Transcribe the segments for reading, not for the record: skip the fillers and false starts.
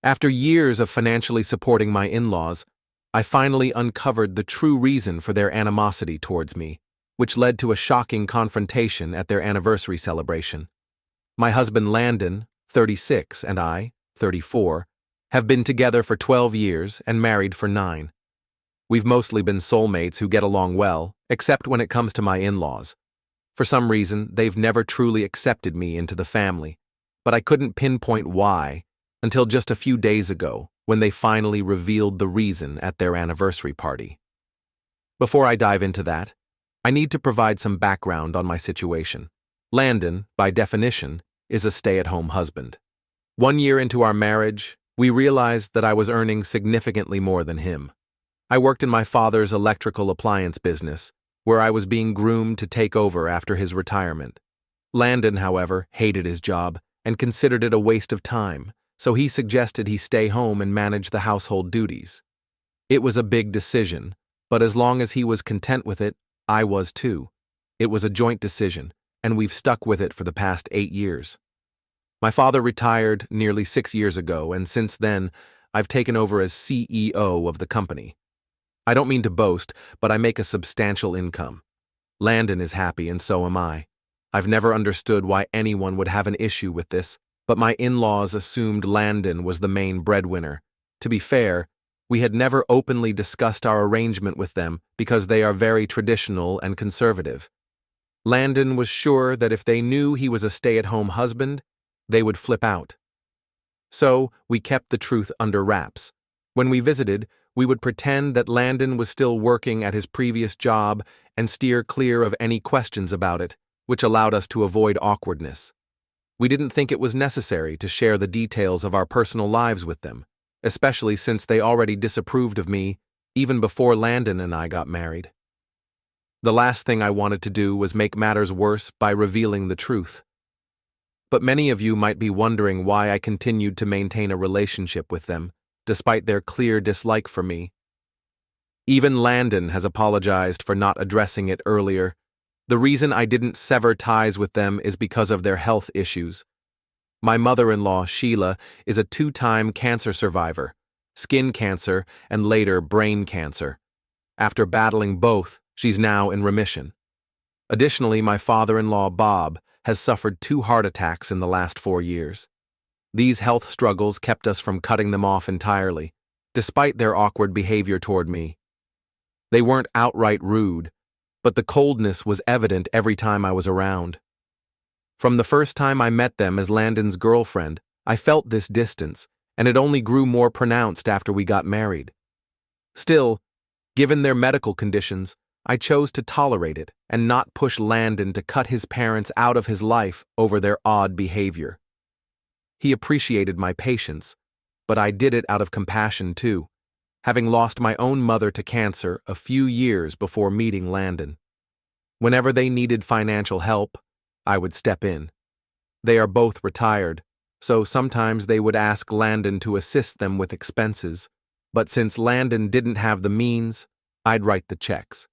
After years of financially supporting my in-laws, I finally uncovered the true reason for their animosity towards me, which led to a shocking confrontation at their anniversary celebration. My husband Landon, 36, and I, 34, have been together for 12 years and married for 9. We've mostly been soulmates who get along well, except when it comes to my in-laws. For some reason, they've never truly accepted me into the family, but I couldn't pinpoint why until just a few days ago when they finally revealed the reason at their anniversary party. Before I dive into that, I need to provide some background on my situation. Landon, by definition, is a stay-at-home husband. 1 year into our marriage, we realized that I was earning significantly more than him. I worked in my father's electrical appliance business, where I was being groomed to take over after his retirement. Landon, however, hated his job and considered it a waste of time, so he suggested he stay home and manage the household duties. It was a big decision, but as long as he was content with it, I was too. It was a joint decision, and we've stuck with it for the past 8 years. My father retired nearly 6 years ago, and since then, I've taken over as CEO of the company. I don't mean to boast, but I make a substantial income. Landon is happy, and so am I. I've never understood why anyone would have an issue with this, but my in-laws assumed Landon was the main breadwinner. To be fair, we had never openly discussed our arrangement with them because they are very traditional and conservative. Landon was sure that if they knew he was a stay-at-home husband, they would flip out. So, we kept the truth under wraps. When we visited, we would pretend that Landon was still working at his previous job and steer clear of any questions about it, which allowed us to avoid awkwardness. We didn't think it was necessary to share the details of our personal lives with them, especially since they already disapproved of me even before Landon and I got married. The last thing I wanted to do was make matters worse by revealing the truth. But many of you might be wondering why I continued to maintain a relationship with them, despite their clear dislike for me. Even Landon has apologized for not addressing it earlier. The reason I didn't sever ties with them is because of their health issues. My mother-in-law, Sheila, is a 2-time cancer survivor, skin cancer and later brain cancer. After battling both, she's now in remission. Additionally, my father-in-law, Bob, has suffered 2 heart attacks in the last 4 years. These health struggles kept us from cutting them off entirely, despite their awkward behavior toward me. They weren't outright rude, but the coldness was evident every time I was around. From the first time I met them as Landon's girlfriend, I felt this distance, and it only grew more pronounced after we got married. Still, given their medical conditions, I chose to tolerate it and not push Landon to cut his parents out of his life over their odd behavior. He appreciated my patience, but I did it out of compassion too, having lost my own mother to cancer a few years before meeting Landon. Whenever they needed financial help, I would step in. They are both retired, so sometimes they would ask Landon to assist them with expenses, but since Landon didn't have the means, I'd write the checks.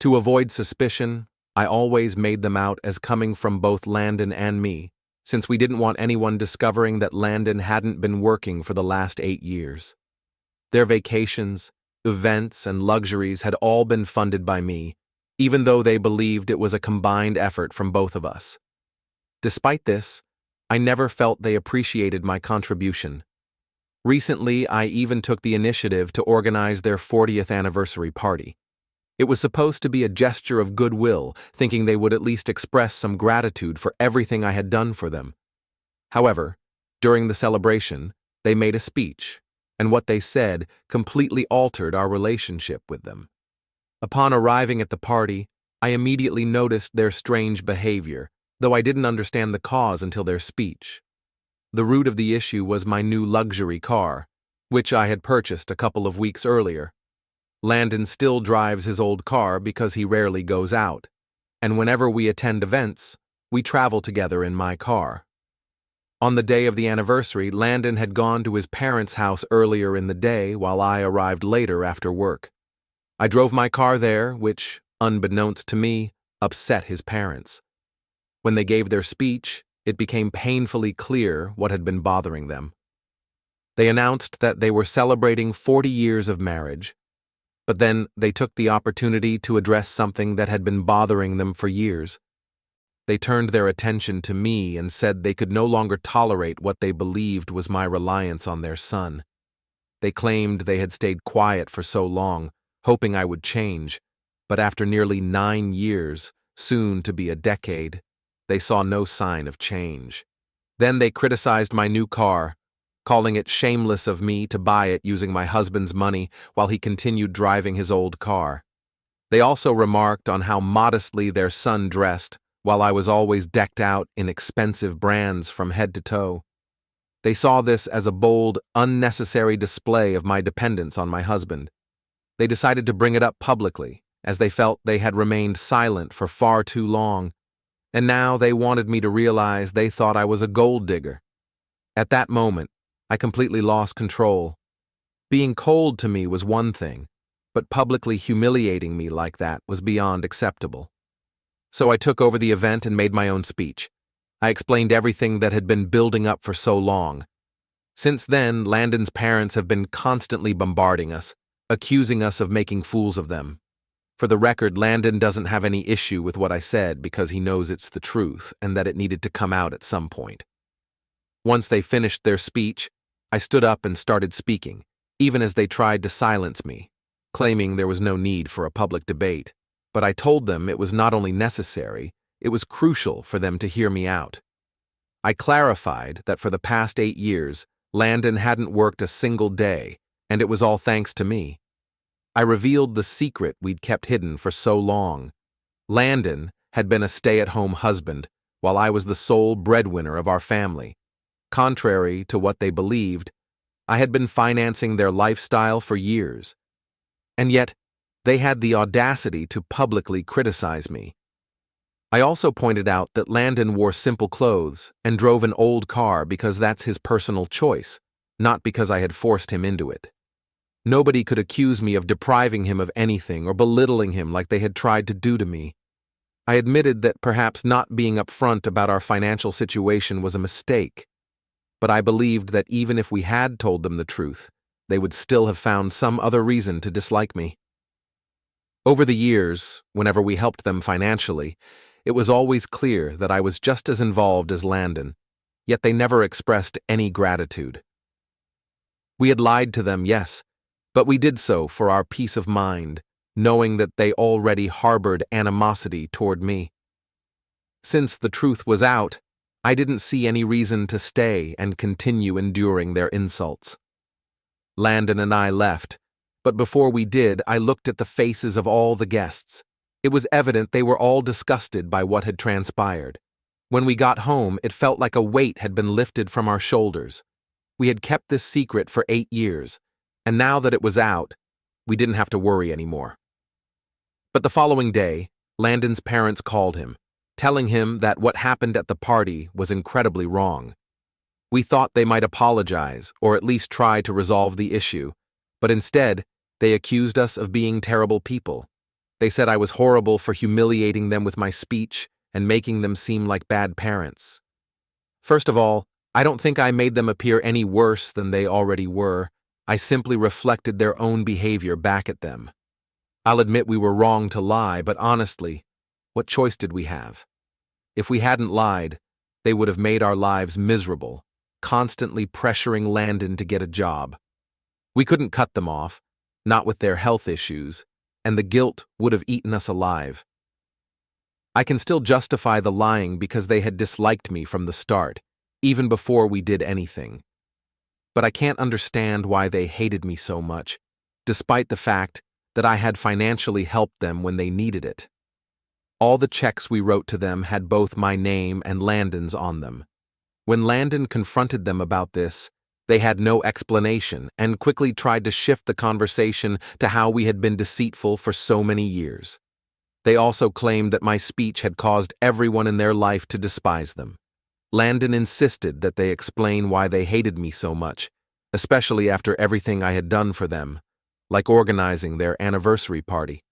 To avoid suspicion, I always made them out as coming from both Landon and me, since we didn't want anyone discovering that Landon hadn't been working for the last 8 years. Their vacations, events, and luxuries had all been funded by me, even though they believed it was a combined effort from both of us. Despite this, I never felt they appreciated my contribution. Recently, I even took the initiative to organize their 40th anniversary party. It was supposed to be a gesture of goodwill, thinking they would at least express some gratitude for everything I had done for them. However, during the celebration, they made a speech, and what they said completely altered our relationship with them. Upon arriving at the party, I immediately noticed their strange behavior, though I didn't understand the cause until their speech. The root of the issue was my new luxury car, which I had purchased a couple of weeks earlier. Landon still drives his old car because he rarely goes out, and whenever we attend events, we travel together in my car. On the day of the anniversary, Landon had gone to his parents' house earlier in the day while I arrived later after work. I drove my car there, which, unbeknownst to me, upset his parents. When they gave their speech, it became painfully clear what had been bothering them. They announced that they were celebrating 40 years of marriage, but then they took the opportunity to address something that had been bothering them for years. They turned their attention to me and said they could no longer tolerate what they believed was my reliance on their son. They claimed they had stayed quiet for so long, hoping I would change, but after nearly 9 years, soon to be a decade, they saw no sign of change. Then they criticized my new car, calling it shameless of me to buy it using my husband's money while he continued driving his old car. They also remarked on how modestly their son dressed, while I was always decked out in expensive brands from head to toe. They saw this as a bold, unnecessary display of my dependence on my husband. They decided to bring it up publicly, as they felt they had remained silent for far too long, and now they wanted me to realize they thought I was a gold digger. At that moment, I completely lost control. Being cold to me was one thing, but publicly humiliating me like that was beyond acceptable. So I took over the event and made my own speech. I explained everything that had been building up for so long. Since then, Landon's parents have been constantly bombarding us, accusing us of making fools of them. For the record, Landon doesn't have any issue with what I said because he knows it's the truth and that it needed to come out at some point. Once they finished their speech, I stood up and started speaking, even as they tried to silence me, claiming there was no need for a public debate. But I told them it was not only necessary, it was crucial for them to hear me out. I clarified that for the past 8 years, Landon hadn't worked a single day, and it was all thanks to me. I revealed the secret we'd kept hidden for so long. Landon had been a stay-at-home husband, while I was the sole breadwinner of our family. Contrary to what they believed, I had been financing their lifestyle for years. And yet, they had the audacity to publicly criticize me. I also pointed out that Landon wore simple clothes and drove an old car because that's his personal choice, not because I had forced him into it. Nobody could accuse me of depriving him of anything or belittling him like they had tried to do to me. I admitted that perhaps not being upfront about our financial situation was a mistake, but I believed that even if we had told them the truth, they would still have found some other reason to dislike me. Over the years, whenever we helped them financially, it was always clear that I was just as involved as Landon, yet they never expressed any gratitude. We had lied to them, yes, but we did so for our peace of mind, knowing that they already harbored animosity toward me. Since the truth was out, I didn't see any reason to stay and continue enduring their insults. Landon and I left, but before we did, I looked at the faces of all the guests. It was evident they were all disgusted by what had transpired. When we got home, it felt like a weight had been lifted from our shoulders. We had kept this secret for 8 years, and now that it was out, we didn't have to worry anymore. But the following day, Landon's parents called him, telling him that what happened at the party was incredibly wrong. We thought they might apologize or at least try to resolve the issue, but instead, they accused us of being terrible people. They said I was horrible for humiliating them with my speech and making them seem like bad parents. First of all, I don't think I made them appear any worse than they already were. I simply reflected their own behavior back at them. I'll admit we were wrong to lie, but honestly, what choice did we have? If we hadn't lied, they would have made our lives miserable, constantly pressuring Landon to get a job. We couldn't cut them off, not with their health issues, and the guilt would have eaten us alive. I can still justify the lying because they had disliked me from the start, even before we did anything. But I can't understand why they hated me so much, despite the fact that I had financially helped them when they needed it. All the checks we wrote to them had both my name and Landon's on them. When Landon confronted them about this, they had no explanation and quickly tried to shift the conversation to how we had been deceitful for so many years. They also claimed that my speech had caused everyone in their life to despise them. Landon insisted that they explain why they hated me so much, especially after everything I had done for them, like organizing their anniversary party.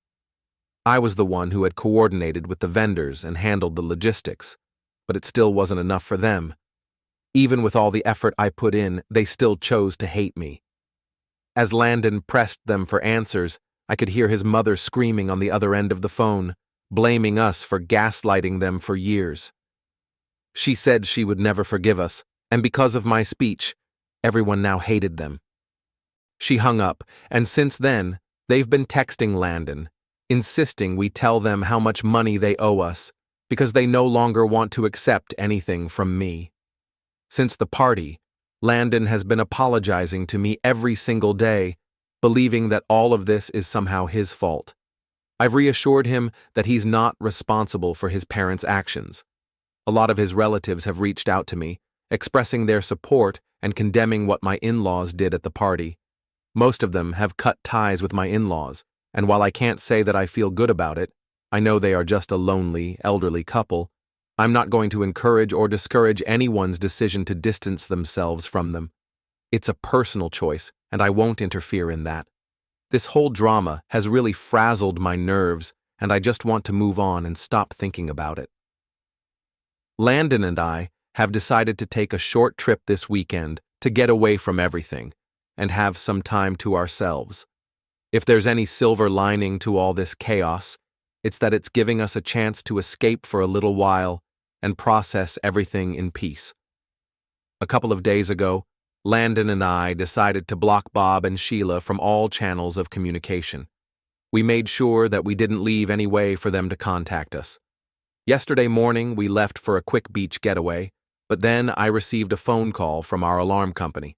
I was the one who had coordinated with the vendors and handled the logistics, but it still wasn't enough for them. Even with all the effort I put in, they still chose to hate me. As Landon pressed them for answers, I could hear his mother screaming on the other end of the phone, blaming us for gaslighting them for years. She said she would never forgive us, and because of my speech, everyone now hated them. She hung up, and since then, they've been texting Landon, insisting we tell them how much money they owe us, because they no longer want to accept anything from me. Since the party, Landon has been apologizing to me every single day, believing that all of this is somehow his fault. I've reassured him that he's not responsible for his parents' actions. A lot of his relatives have reached out to me, expressing their support and condemning what my in-laws did at the party. Most of them have cut ties with my in-laws, and while I can't say that I feel good about it, I know they are just a lonely, elderly couple. I'm not going to encourage or discourage anyone's decision to distance themselves from them. It's a personal choice, and I won't interfere in that. This whole drama has really frazzled my nerves, and I just want to move on and stop thinking about it. Landon and I have decided to take a short trip this weekend to get away from everything and have some time to ourselves. If there's any silver lining to all this chaos, it's that it's giving us a chance to escape for a little while and process everything in peace. A couple of days ago, Landon and I decided to block Bob and Sheila from all channels of communication. We made sure that we didn't leave any way for them to contact us. Yesterday morning, we left for a quick beach getaway, but then I received a phone call from our alarm company.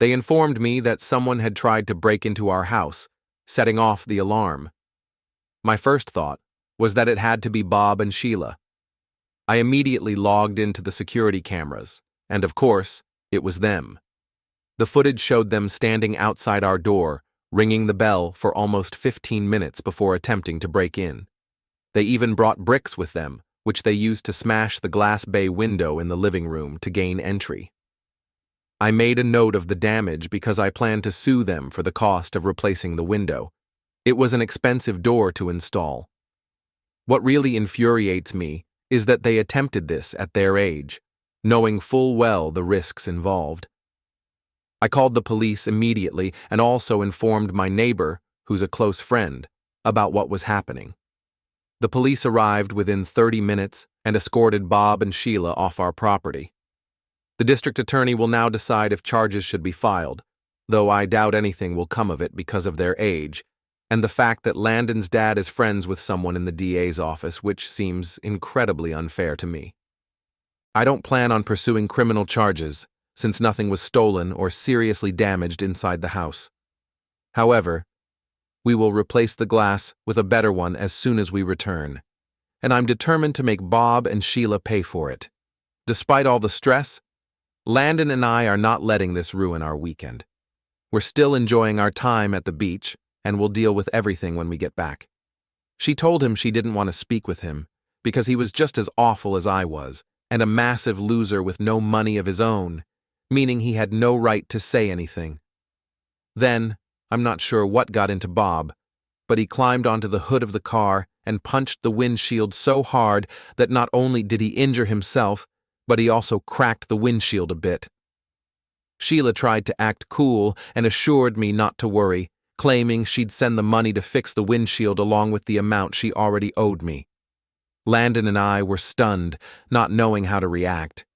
They informed me that someone had tried to break into our house, setting off the alarm. My first thought was that it had to be Bob and Sheila. I immediately logged into the security cameras, and of course, it was them. The footage showed them standing outside our door, ringing the bell for almost 15 minutes before attempting to break in. They even brought bricks with them, which they used to smash the glass bay window in the living room to gain entry. I made a note of the damage because I planned to sue them for the cost of replacing the window. It was an expensive door to install. What really infuriates me is that they attempted this at their age, knowing full well the risks involved. I called the police immediately and also informed my neighbor, who's a close friend, about what was happening. The police arrived within 30 minutes and escorted Bob and Sheila off our property. The district attorney will now decide if charges should be filed, though I doubt anything will come of it because of their age, and the fact that Landon's dad is friends with someone in the DA's office, which seems incredibly unfair to me. I don't plan on pursuing criminal charges, since nothing was stolen or seriously damaged inside the house. However, we will replace the glass with a better one as soon as we return, and I'm determined to make Bob and Sheila pay for it. Despite all the stress, Landon and I are not letting this ruin our weekend. We're still enjoying our time at the beach, and we'll deal with everything when we get back. She told him she didn't want to speak with him, because he was just as awful as I was, and a massive loser with no money of his own, meaning he had no right to say anything. Then, I'm not sure what got into Bob, but he climbed onto the hood of the car and punched the windshield so hard that not only did he injure himself, but he also cracked the windshield a bit. Sheila tried to act cool and assured me not to worry, claiming she'd send the money to fix the windshield along with the amount she already owed me. Landon and I were stunned, not knowing how to react.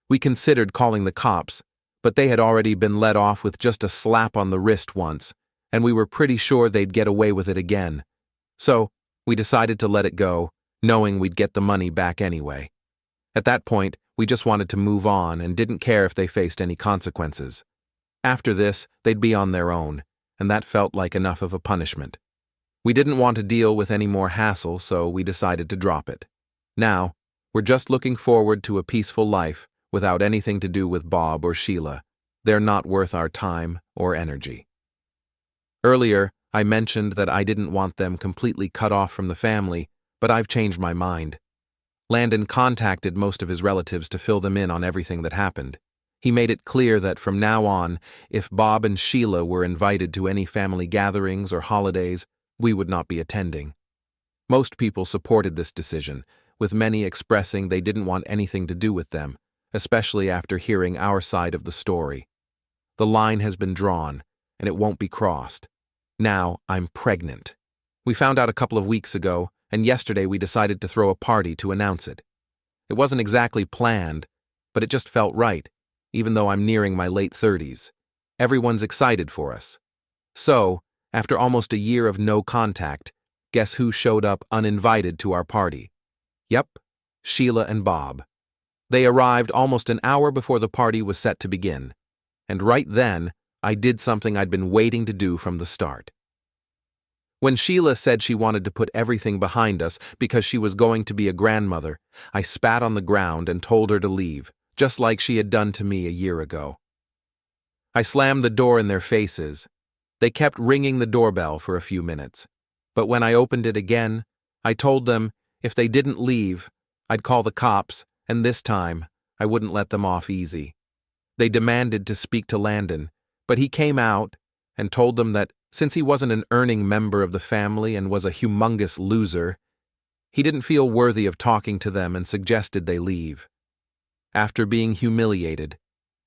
We considered calling the cops, but they had already been let off with just a slap on the wrist once, and we were pretty sure they'd get away with it again. So, we decided to let it go, knowing we'd get the money back anyway. At that point, we just wanted to move on and didn't care if they faced any consequences. After this, they'd be on their own, and that felt like enough of a punishment. We didn't want to deal with any more hassle, so we decided to drop it. Now, we're just looking forward to a peaceful life without anything to do with Bob or Sheila. They're not worth our time or energy. Earlier, I mentioned that I didn't want them completely cut off from the family, but I've changed my mind. Landon contacted most of his relatives to fill them in on everything that happened. He made it clear that from now on, if Bob and Sheila were invited to any family gatherings or holidays, we would not be attending. Most people supported this decision, with many expressing they didn't want anything to do with them, especially after hearing our side of the story. The line has been drawn, and it won't be crossed. Now I'm pregnant. We found out a couple of weeks ago, and yesterday we decided to throw a party to announce it. It wasn't exactly planned, but it just felt right, even though I'm nearing my late 30s. Everyone's excited for us. So, after almost a year of no contact, guess who showed up uninvited to our party? Yep, Sheila and Bob. They arrived almost an hour before the party was set to begin. And right then, I did something I'd been waiting to do from the start. When Sheila said she wanted to put everything behind us because she was going to be a grandmother, I spat on the ground and told her to leave, just like she had done to me a year ago. I slammed the door in their faces. They kept ringing the doorbell for a few minutes, but when I opened it again, I told them if they didn't leave, I'd call the cops, and this time, I wouldn't let them off easy. They demanded to speak to Landon, but he came out and told them that since he wasn't an earning member of the family and was a humongous loser, he didn't feel worthy of talking to them and suggested they leave. After being humiliated,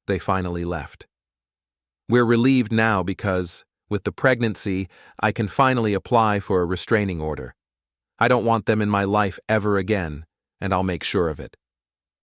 they finally left. We're relieved now because, with the pregnancy, I can finally apply for a restraining order. I don't want them in my life ever again, and I'll make sure of it.